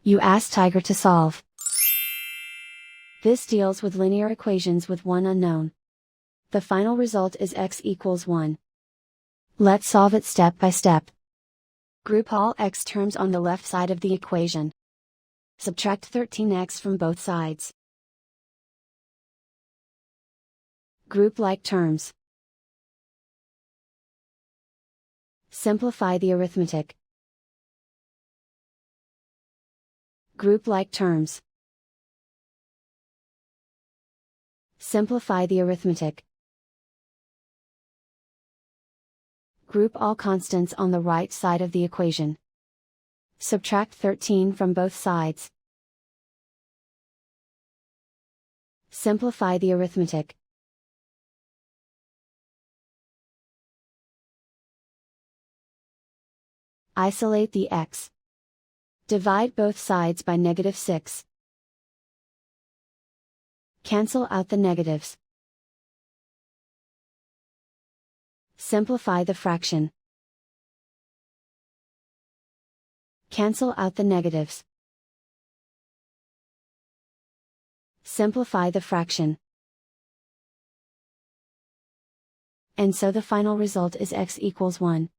You ask Tiger to solve. This deals with linear equations with one unknown. The final result is x equals 1. Let's solve it step by step. Group all x terms on the left side of the equation. Subtract 13x from both sides. Group like terms. Simplify the arithmetic. Group like terms. Simplify the arithmetic. Group all constants on the right side of the equation. Subtract 13 from both sides. Simplify the arithmetic. Isolate the x. Divide both sides by -6. Cancel out the negatives. Simplify the fraction. Cancel out the negatives. Simplify the fraction. And so the final result is x equals 1.